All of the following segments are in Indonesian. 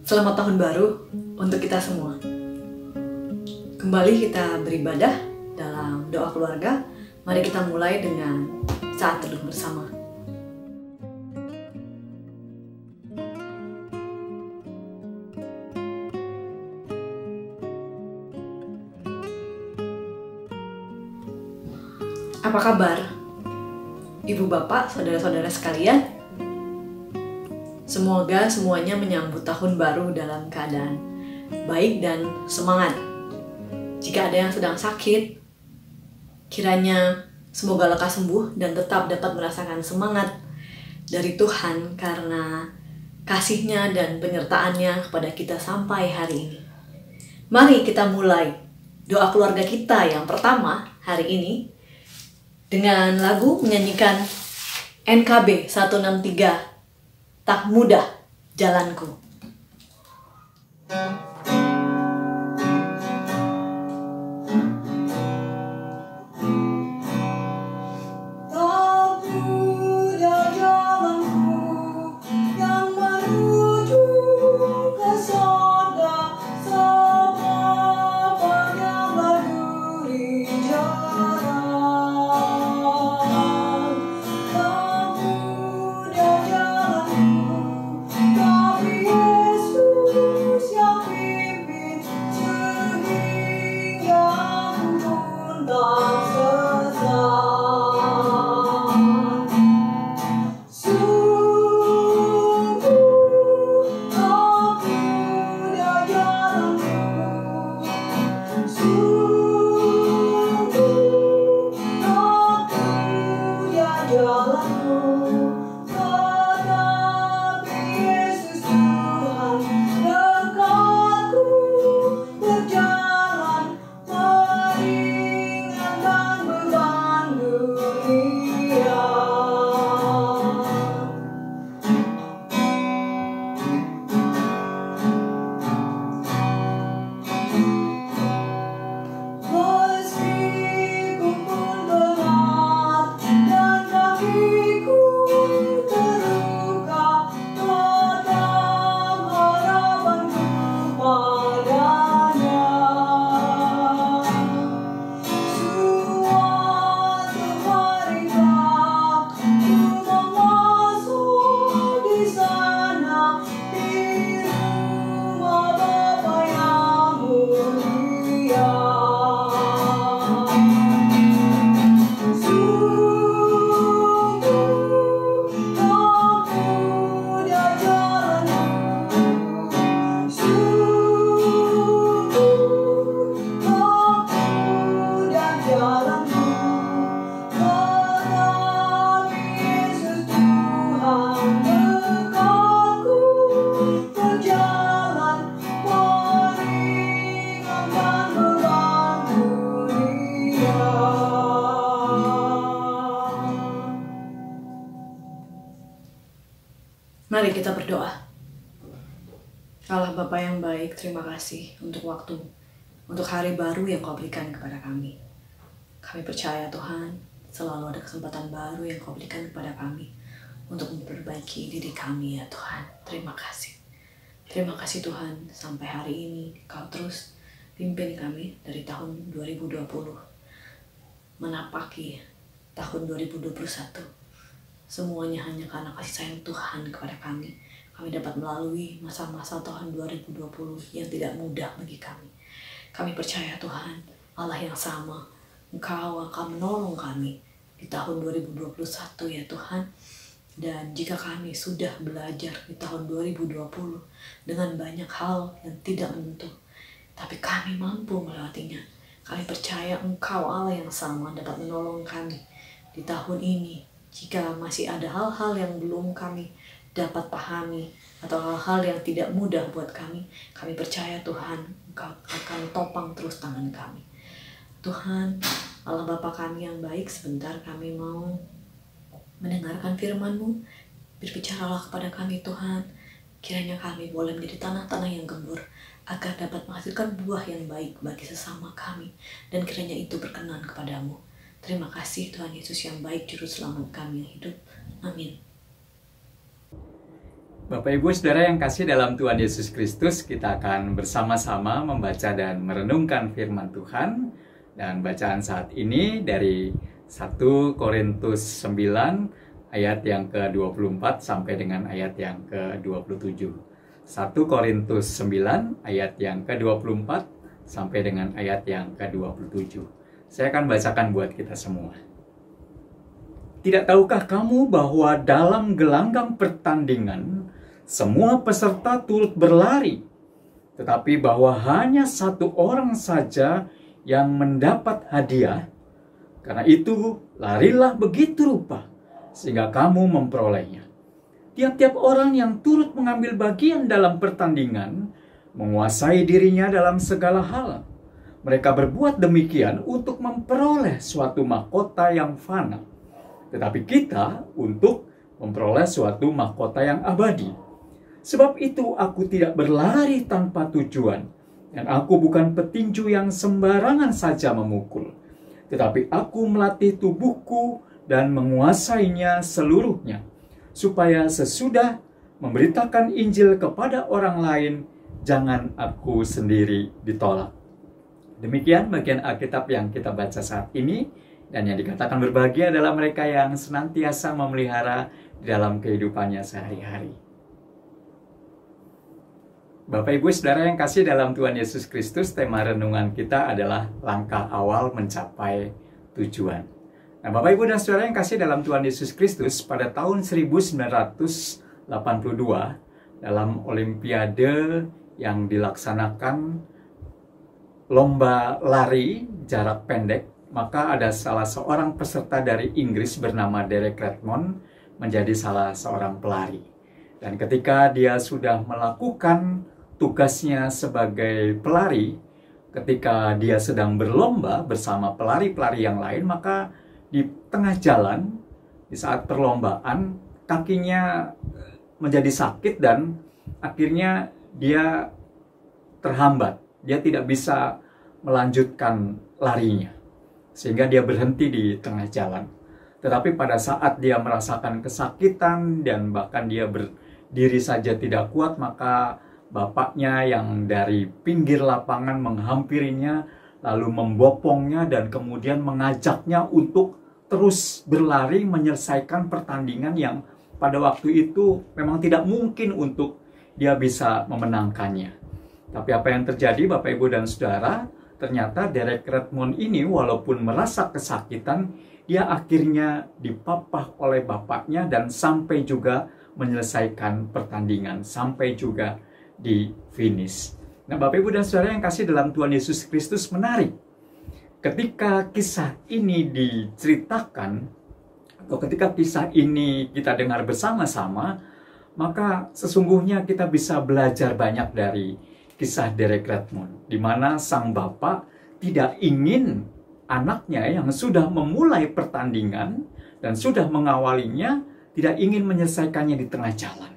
Selamat tahun baru untuk kita semua. Kembali kita beribadah dalam doa keluarga. Mari kita mulai dengan saat teduh bersama. Apa kabar, ibu bapak, saudara-saudara sekalian? Semoga semuanya menyambut tahun baru dalam keadaan baik dan semangat. Jika ada yang sedang sakit, kiranya semoga lekas sembuh dan tetap dapat merasakan semangat dari Tuhan karena kasih-Nya dan penyertaan-Nya kepada kita sampai hari ini. Mari kita mulai doa keluarga kita yang pertama hari ini dengan lagu menyanyikan NKB 163, Tak Mudah Jalanku. Mari kita berdoa. Allah Bapa yang baik, terima kasih untuk waktu, untuk hari baru yang Kau berikan kepada kami. Kami percaya Tuhan, selalu ada kesempatan baru yang Kau berikan kepada kami untuk memperbaiki diri kami ya Tuhan. Terima kasih. Terima kasih Tuhan, sampai hari ini Kau terus pimpin kami dari tahun 2020 menapaki tahun 2021. Semuanya hanya karena kasih sayang Tuhan kepada kami. Kami dapat melalui masa-masa tahun 2020 yang tidak mudah bagi kami. Kami percaya Tuhan, Allah yang sama, Engkau akan menolong kami di tahun 2021 ya Tuhan. Dan jika kami sudah belajar di tahun 2020 dengan banyak hal yang tidak menentu, tapi kami mampu melewatinya. Kami percaya Engkau Allah yang sama dapat menolong kami di tahun ini. Jika masih ada hal-hal yang belum kami dapat pahami atau hal-hal yang tidak mudah buat kami percaya Tuhan, Engkau akan topang terus tangan kami. Tuhan, Allah Bapa kami yang baik, sebentar kami mau mendengarkan firman-Mu. Berbicaralah kepada kami Tuhan, kiranya kami boleh menjadi tanah-tanah yang gembur, agar dapat menghasilkan buah yang baik bagi sesama kami, dan kiranya itu berkenan kepadamu. Terima kasih Tuhan Yesus yang baik, Juru Selamat kami yang hidup. Amin. Bapak Ibu Saudara yang kasih dalam Tuhan Yesus Kristus, kita akan bersama-sama membaca dan merenungkan firman Tuhan. Dan bacaan saat ini dari 1 Korintus 9 ayat yang ke-24 sampai dengan ayat yang ke-27. 1 Korintus 9 ayat yang ke-24 sampai dengan ayat yang ke-27. Saya akan bacakan buat kita semua. Tidak tahukah kamu bahwa dalam gelanggang pertandingan semua peserta turut berlari, tetapi bahwa hanya satu orang saja yang mendapat hadiah? Karena itu, larilah begitu rupa, sehingga kamu memperolehnya. Tiap-tiap orang yang turut mengambil bagian dalam pertandingan, menguasai dirinya dalam segala hal. Mereka berbuat demikian untuk memperoleh suatu mahkota yang fana, tetapi kita untuk memperoleh suatu mahkota yang abadi. Sebab itu aku tidak berlari tanpa tujuan, dan aku bukan petinju yang sembarangan saja memukul, tetapi aku melatih tubuhku dan menguasainya seluruhnya, supaya sesudah memberitakan Injil kepada orang lain, jangan aku sendiri ditolak. Demikian bagian Alkitab yang kita baca saat ini, dan yang dikatakan berbahagia adalah mereka yang senantiasa memelihara di dalam kehidupannya sehari-hari. Bapak Ibu Saudara yang kasih dalam Tuhan Yesus Kristus, tema renungan kita adalah langkah awal mencapai tujuan. Nah, Bapak Ibu dan Saudara yang kasih dalam Tuhan Yesus Kristus, pada tahun 1982 dalam Olimpiade yang dilaksanakan lomba lari jarak pendek, maka ada salah seorang peserta dari Inggris bernama Derek Redmond menjadi salah seorang pelari. Dan ketika dia sudah melakukan tugasnya sebagai pelari, ketika dia sedang berlomba bersama pelari-pelari yang lain, maka di tengah jalan, di saat perlombaan, kakinya menjadi sakit dan akhirnya dia terhambat. Dia tidak bisa melanjutkan larinya, sehingga dia berhenti di tengah jalan. Tetapi pada saat dia merasakan kesakitan dan bahkan dia berdiri saja tidak kuat, maka bapaknya yang dari pinggir lapangan menghampirinya, lalu membopongnya dan kemudian mengajaknya untuk terus berlari menyelesaikan pertandingan yang pada waktu itu memang tidak mungkin untuk dia bisa memenangkannya. Tapi apa yang terjadi Bapak Ibu dan Saudara, ternyata Derek Redmond ini walaupun merasa kesakitan, dia akhirnya dipapah oleh bapaknya dan sampai juga menyelesaikan pertandingan, sampai juga di finish. Nah, Bapak Ibu dan Saudara yang kasih dalam Tuhan Yesus Kristus, menarik. Ketika kisah ini diceritakan, atau ketika kisah ini kita dengar bersama-sama, maka sesungguhnya kita bisa belajar banyak dari kisah Derek Redmond, di mana sang bapak tidak ingin anaknya yang sudah memulai pertandingan dan sudah mengawalinya, tidak ingin menyelesaikannya di tengah jalan.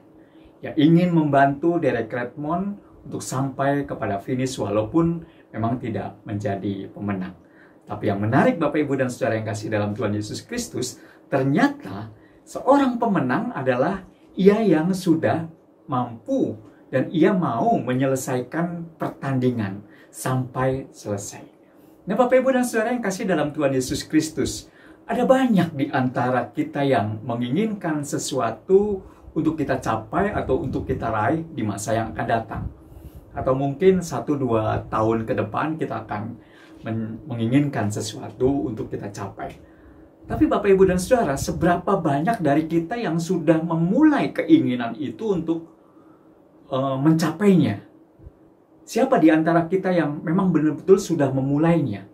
Ya, ingin membantu Derek Redmond untuk sampai kepada finish walaupun memang tidak menjadi pemenang. Tapi yang menarik Bapak Ibu dan Saudara yang kasih dalam Tuhan Yesus Kristus, ternyata seorang pemenang adalah ia yang sudah mampu dan ia mau menyelesaikan pertandingan sampai selesai. Nah, Bapak Ibu dan Saudara yang kasih dalam Tuhan Yesus Kristus, ada banyak di antara kita yang menginginkan sesuatu untuk kita capai atau untuk kita raih di masa yang akan datang. Atau mungkin 1-2 tahun ke depan kita akan menginginkan sesuatu untuk kita capai. Tapi Bapak Ibu dan Saudara, seberapa banyak dari kita yang sudah memulai keinginan itu untuk mencapainya? Siapa di antara kita yang memang benar-betul sudah memulainya?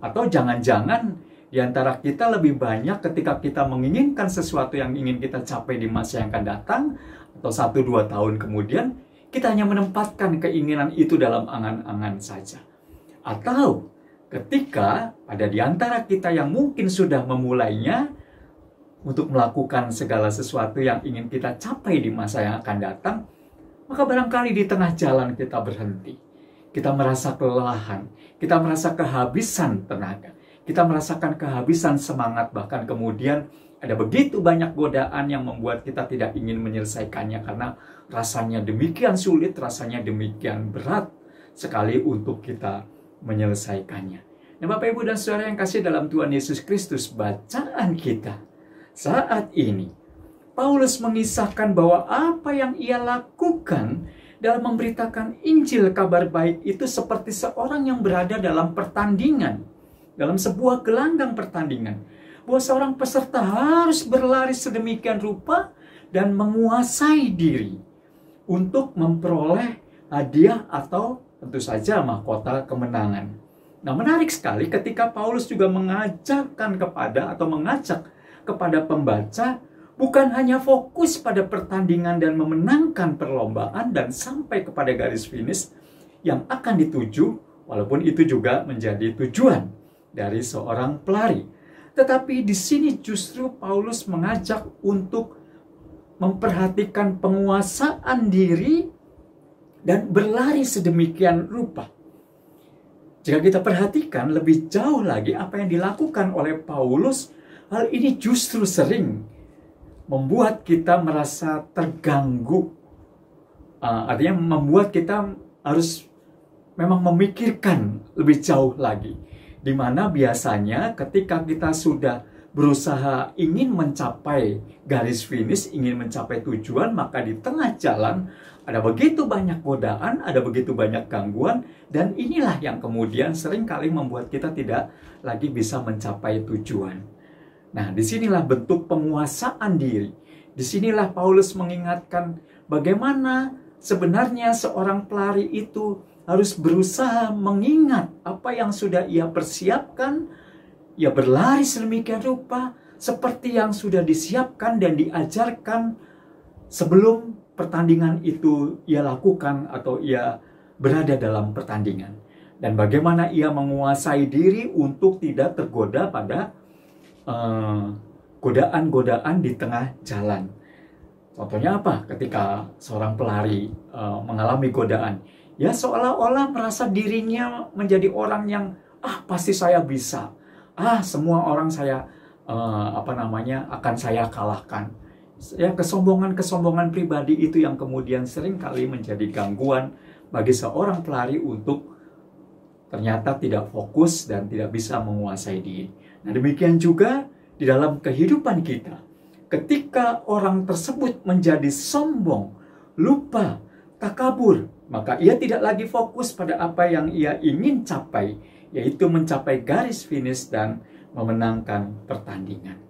Atau jangan-jangan di antara kita lebih banyak ketika kita menginginkan sesuatu yang ingin kita capai di masa yang akan datang, atau 1-2 tahun kemudian, kita hanya menempatkan keinginan itu dalam angan-angan saja. Atau ketika ada di antara kita yang mungkin sudah memulainya untuk melakukan segala sesuatu yang ingin kita capai di masa yang akan datang, maka barangkali di tengah jalan kita berhenti. Kita merasa kelelahan, kita merasa kehabisan tenaga. kita merasakan kehabisan semangat, bahkan kemudian ada begitu banyak godaan yang membuat kita tidak ingin menyelesaikannya karena rasanya demikian sulit, rasanya demikian berat sekali untuk kita menyelesaikannya. Nah, Bapak, Ibu, dan Saudara yang kasih dalam Tuhan Yesus Kristus, bacaan kita saat ini, Paulus mengisahkan bahwa apa yang ia lakukan dalam memberitakan Injil kabar baik itu seperti seorang yang berada dalam pertandingan, dalam sebuah gelanggang pertandingan. Bahwa seorang peserta harus berlari sedemikian rupa dan menguasai diri untuk memperoleh hadiah atau tentu saja mahkota kemenangan. Nah, menarik sekali ketika Paulus juga mengajak kepada pembaca bukan hanya fokus pada pertandingan dan memenangkan perlombaan dan sampai kepada garis finish yang akan dituju, walaupun itu juga menjadi tujuan dari seorang pelari. Tetapi di sini justru Paulus mengajak untuk memperhatikan penguasaan diri dan berlari sedemikian rupa. Jika kita perhatikan lebih jauh lagi apa yang dilakukan oleh Paulus, hal ini justru sering membuat kita merasa terganggu. Artinya membuat kita harus memang memikirkan lebih jauh lagi. Di mana biasanya ketika kita sudah berusaha ingin mencapai garis finish, ingin mencapai tujuan, maka di tengah jalan ada begitu banyak godaan, ada begitu banyak gangguan, dan inilah yang kemudian seringkali membuat kita tidak lagi bisa mencapai tujuan. Nah, disinilah bentuk penguasaan diri. Disinilah Paulus mengingatkan bagaimana sebenarnya seorang pelari itu harus berusaha mengingat apa yang sudah ia persiapkan. Ia berlari sedemikian rupa seperti yang sudah disiapkan dan diajarkan sebelum pertandingan itu ia lakukan atau ia berada dalam pertandingan. Dan bagaimana ia menguasai diri untuk tidak tergoda pada godaan-godaan di tengah jalan. Contohnya apa? Ketika seorang pelari mengalami godaan, ya seolah-olah merasa dirinya menjadi orang yang pasti saya bisa. Semua orang saya akan saya kalahkan. Ya, kesombongan pribadi itu yang kemudian sering kali menjadi gangguan bagi seorang pelari untuk ternyata tidak fokus dan tidak bisa menguasai diri. Nah, demikian juga di dalam kehidupan kita. Ketika orang tersebut menjadi sombong, lupa, takabur, maka ia tidak lagi fokus pada apa yang ia ingin capai, yaitu mencapai garis finish dan memenangkan pertandingan.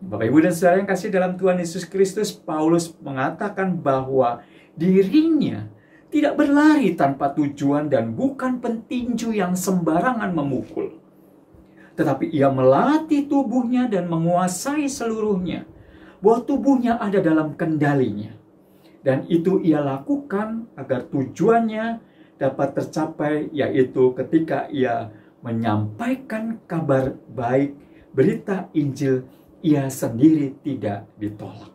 Bapak, Ibu, dan Saudara yang kasih dalam Tuhan Yesus Kristus, Paulus mengatakan bahwa dirinya tidak berlari tanpa tujuan dan bukan petinju yang sembarangan memukul. Tetapi ia melatih tubuhnya dan menguasai seluruhnya, bahwa tubuhnya ada dalam kendalinya. Dan itu ia lakukan agar tujuannya dapat tercapai, yaitu ketika ia menyampaikan kabar baik, berita Injil, ia sendiri tidak ditolak.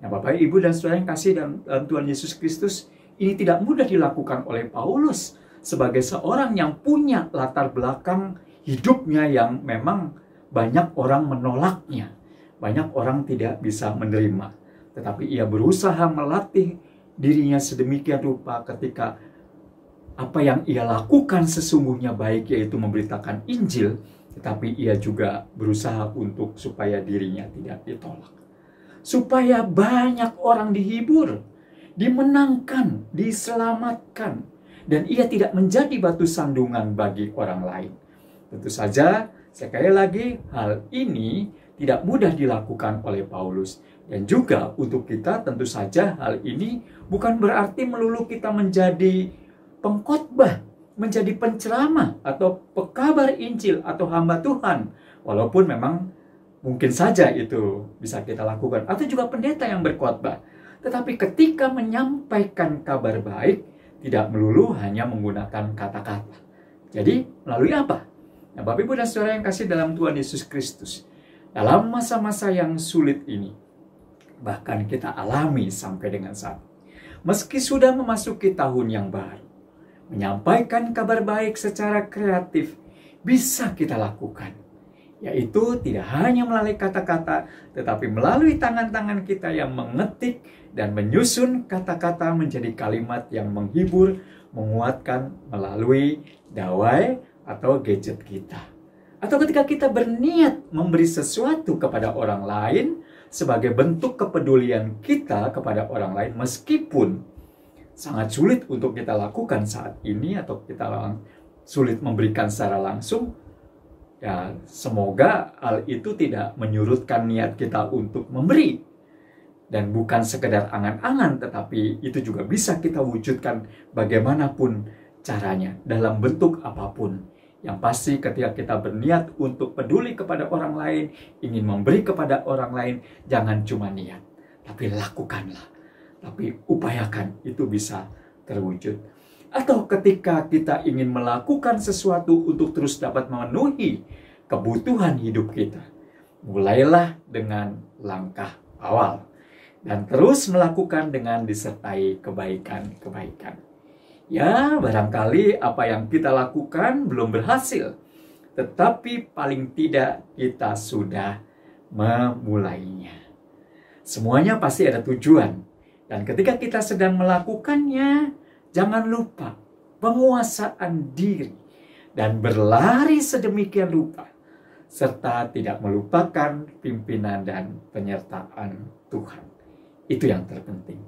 Nah, Bapak, Ibu, dan Saudara yang kasih dalam Tuhan Yesus Kristus, ini tidak mudah dilakukan oleh Paulus sebagai seorang yang punya latar belakang hidupnya yang memang banyak orang menolaknya, banyak orang tidak bisa menerima. Tetapi ia berusaha melatih dirinya sedemikian rupa ketika apa yang ia lakukan sesungguhnya baik, yaitu memberitakan Injil, tetapi ia juga berusaha untuk supaya dirinya tidak ditolak. Supaya banyak orang dihibur, dimenangkan, diselamatkan, dan ia tidak menjadi batu sandungan bagi orang lain. Tentu saja, sekali lagi, hal ini tidak mudah dilakukan oleh Paulus. Dan juga untuk kita tentu saja hal ini bukan berarti melulu kita menjadi pengkhotbah, menjadi penceramah atau pekabar Injil atau hamba Tuhan. Walaupun memang mungkin saja itu bisa kita lakukan. Atau juga pendeta yang berkhotbah. Tetapi ketika menyampaikan kabar baik, tidak melulu hanya menggunakan kata-kata. Jadi melalui apa? Nah, Bapak, Ibu, dan Saudara yang kasih dalam Tuhan Yesus Kristus, dalam masa-masa yang sulit ini, bahkan kita alami sampai dengan saat ini, meski sudah memasuki tahun yang baru, menyampaikan kabar baik secara kreatif bisa kita lakukan. yaitu tidak hanya melalui kata-kata, tetapi melalui tangan-tangan kita yang mengetik dan menyusun kata-kata menjadi kalimat yang menghibur, menguatkan melalui dawai atau gadget kita. Atau ketika kita berniat memberi sesuatu kepada orang lain sebagai bentuk kepedulian kita kepada orang lain, meskipun sangat sulit untuk kita lakukan saat ini atau kita sulit memberikan secara langsung, ya semoga hal itu tidak menyurutkan niat kita untuk memberi. Dan bukan sekedar angan-angan, tetapi itu juga bisa kita wujudkan bagaimanapun caranya, dalam bentuk apapun. Yang pasti ketika kita berniat untuk peduli kepada orang lain, ingin memberi kepada orang lain, jangan cuma niat, tapi lakukanlah. Tapi upayakan itu bisa terwujud. Atau ketika kita ingin melakukan sesuatu untuk terus dapat memenuhi kebutuhan hidup kita, mulailah dengan langkah awal. Dan terus melakukan dengan disertai kebaikan-kebaikan. Ya, barangkali apa yang kita lakukan belum berhasil, tetapi paling tidak kita sudah memulainya. Semuanya pasti ada tujuan. Dan ketika kita sedang melakukannya, jangan lupa penguasaan diri dan berlari sedemikian rupa, serta tidak melupakan pimpinan dan penyertaan Tuhan. Itu yang terpenting.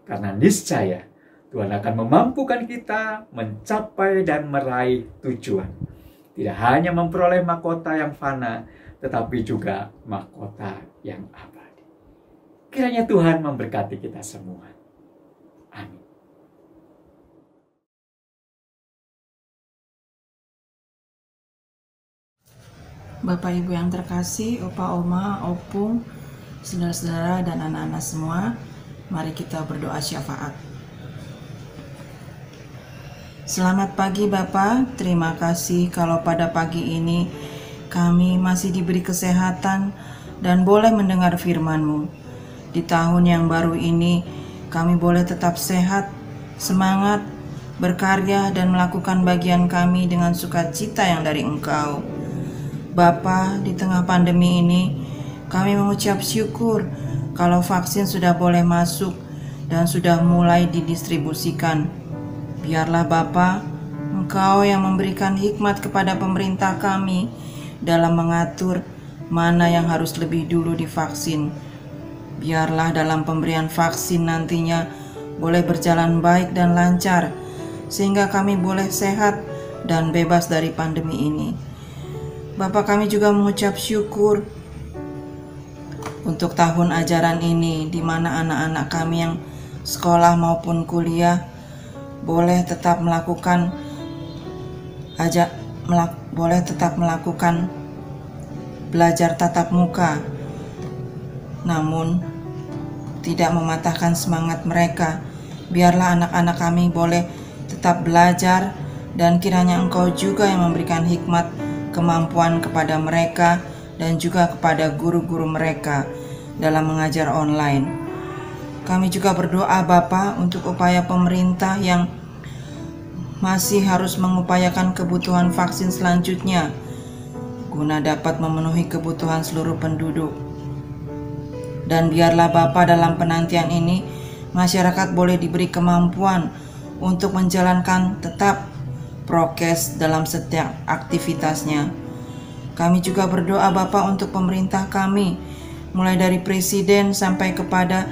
Karena niscaya Tuhan akan memampukan kita mencapai dan meraih tujuan. Tidak hanya memperoleh mahkota yang fana, tetapi juga mahkota yang abadi. Kiranya Tuhan memberkati kita semua. Amin. Bapak Ibu yang terkasih, Opa, Oma, Opung, saudara-saudara dan anak-anak semua, mari kita berdoa syafaat. Selamat pagi Bapak, terima kasih kalau pada pagi ini kami masih diberi kesehatan dan boleh mendengar firman-Mu. Di tahun yang baru ini kami boleh tetap sehat, semangat, berkarya dan melakukan bagian kami dengan sukacita yang dari Engkau. Bapa, di tengah pandemi ini kami mengucap syukur kalau vaksin sudah boleh masuk dan sudah mulai didistribusikan. Biarlah Bapa, Engkau yang memberikan hikmat kepada pemerintah kami dalam mengatur mana yang harus lebih dulu divaksin. Biarlah dalam pemberian vaksin nantinya boleh berjalan baik dan lancar, sehingga kami boleh sehat dan bebas dari pandemi ini. Bapa, kami juga mengucap syukur untuk tahun ajaran ini, di mana anak-anak kami yang sekolah maupun kuliah boleh tetap melakukan belajar tatap muka, namun tidak mematahkan semangat mereka. Biarlah anak-anak kami boleh tetap belajar, dan kiranya Engkau juga yang memberikan hikmat, kemampuan kepada mereka dan juga kepada guru-guru mereka dalam mengajar online. Kami juga berdoa Bapa untuk upaya pemerintah yang masih harus mengupayakan kebutuhan vaksin selanjutnya guna dapat memenuhi kebutuhan seluruh penduduk. Dan biarlah Bapa dalam penantian ini masyarakat boleh diberi kemampuan untuk menjalankan tetap prokes dalam setiap aktivitasnya. Kami juga berdoa Bapa untuk pemerintah kami, mulai dari presiden sampai kepada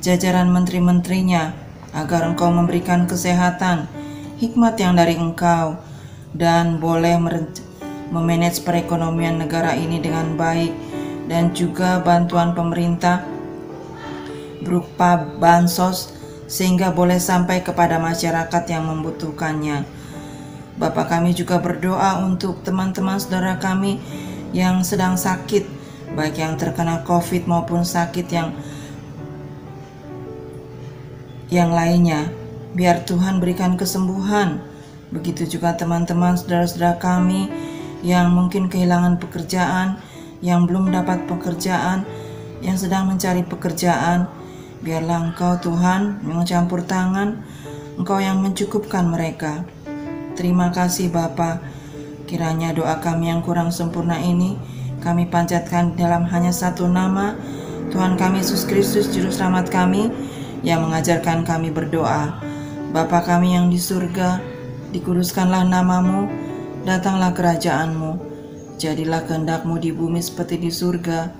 jajaran menteri-menterinya, agar Engkau memberikan kesehatan, hikmat yang dari Engkau, dan boleh memanage perekonomian negara ini dengan baik, dan juga bantuan pemerintah berupa bansos sehingga boleh sampai kepada masyarakat yang membutuhkannya. Bapak, kami juga berdoa untuk teman-teman saudara kami yang sedang sakit, baik yang terkena COVID maupun sakit yang lainnya. Biar Tuhan berikan kesembuhan. Begitu juga teman-teman saudara-saudara kami yang mungkin kehilangan pekerjaan, yang belum dapat pekerjaan, yang sedang mencari pekerjaan. Biarlah Engkau Tuhan mencampur tangan, Engkau yang mencukupkan mereka. Terima kasih Bapa. Kiranya doa kami yang kurang sempurna ini kami panjatkan dalam hanya satu nama, Tuhan kami Yesus Kristus Juru Selamat kami, yang mengajarkan kami berdoa. Bapa kami yang di surga, dikuduskanlah namamu, datanglah kerajaanmu, jadilah kehendak-Mu di bumi seperti di surga.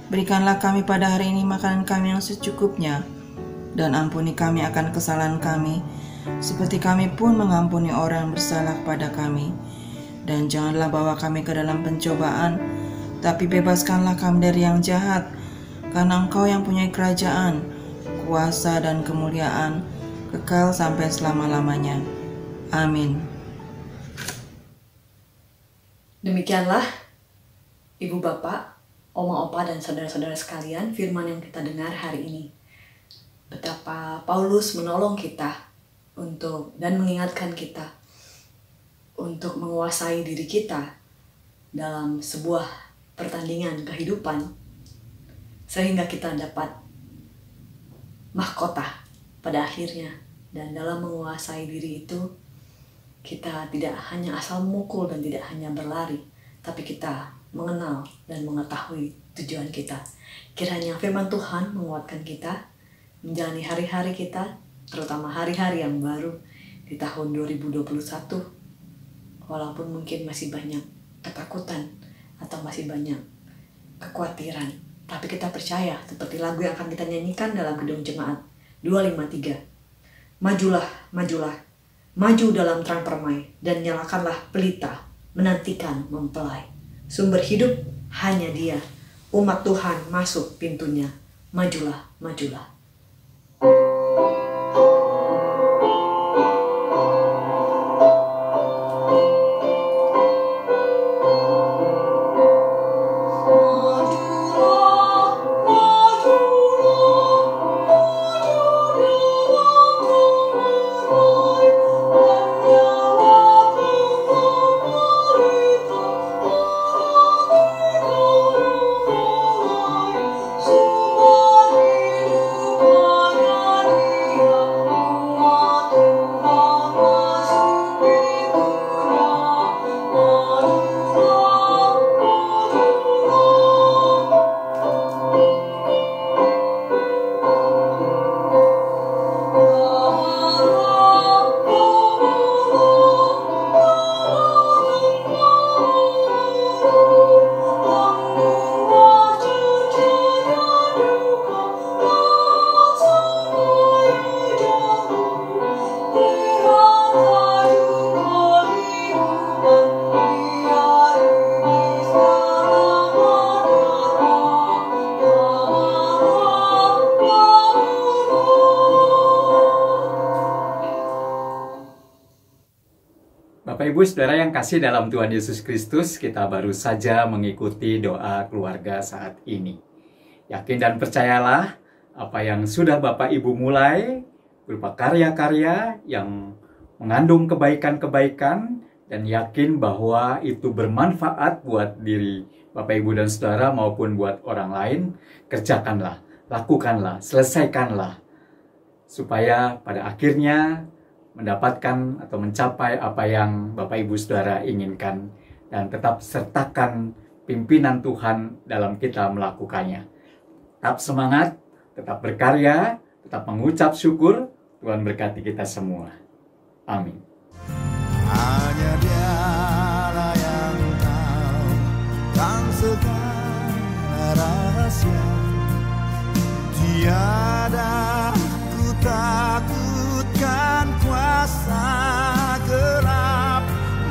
Berikanlah kami pada hari ini makanan kami yang secukupnya, dan ampuni kami akan kesalahan kami, seperti kami pun mengampuni orang yang bersalah kepada kami. Dan janganlah bawa kami ke dalam pencobaan, tapi bebaskanlah kami dari yang jahat, karena Engkau yang punya kerajaan, kuasa dan kemuliaan, kekal sampai selama-lamanya. Amin. Demikianlah Ibu Bapak, Oma Opa dan saudara-saudara sekalian, firman yang kita dengar hari ini. Betapa Paulus menolong kita dan mengingatkan kita untuk menguasai diri kita dalam sebuah pertandingan kehidupan, sehingga kita dapat mahkota pada akhirnya. Dan dalam menguasai diri itu, kita tidak hanya asal memukul dan tidak hanya berlari, tapi kita mengenal dan mengetahui tujuan kita. Kiranya firman Tuhan menguatkan kita menjalani hari-hari kita, terutama hari-hari yang baru di tahun 2021. Walaupun mungkin masih banyak ketakutan atau masih banyak kekhawatiran, tapi kita percaya seperti lagu yang akan kita nyanyikan dalam gedung jemaat 253. Majulah, majulah, maju dalam terang permai, dan nyalakanlah pelita, menantikan mempelai. Sumber hidup hanya Dia, umat Tuhan masuk pintunya. Majulah, majulah. Bapak Ibu Saudara yang kasih dalam Tuhan Yesus Kristus, kita baru saja mengikuti doa keluarga saat ini. Yakin dan percayalah apa yang sudah Bapak Ibu mulai berupa karya-karya yang mengandung kebaikan-kebaikan, dan yakin bahwa itu bermanfaat buat diri Bapak Ibu dan Saudara maupun buat orang lain. Kerjakanlah, lakukanlah, selesaikanlah, supaya pada akhirnya mendapatkan atau mencapai apa yang Bapak Ibu Saudara inginkan, dan tetap sertakan pimpinan Tuhan dalam kita melakukannya. Tetap semangat, tetap berkarya, tetap mengucap syukur. Tuhan berkati kita semua. Amin. Hanya Dialah yang tahu tentang segala rahasia. Tiada ku takutkan kuasa gelap,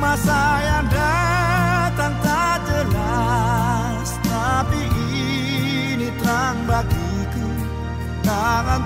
masa yang datang tak jelas, tapi ini terang bagiku. Tangan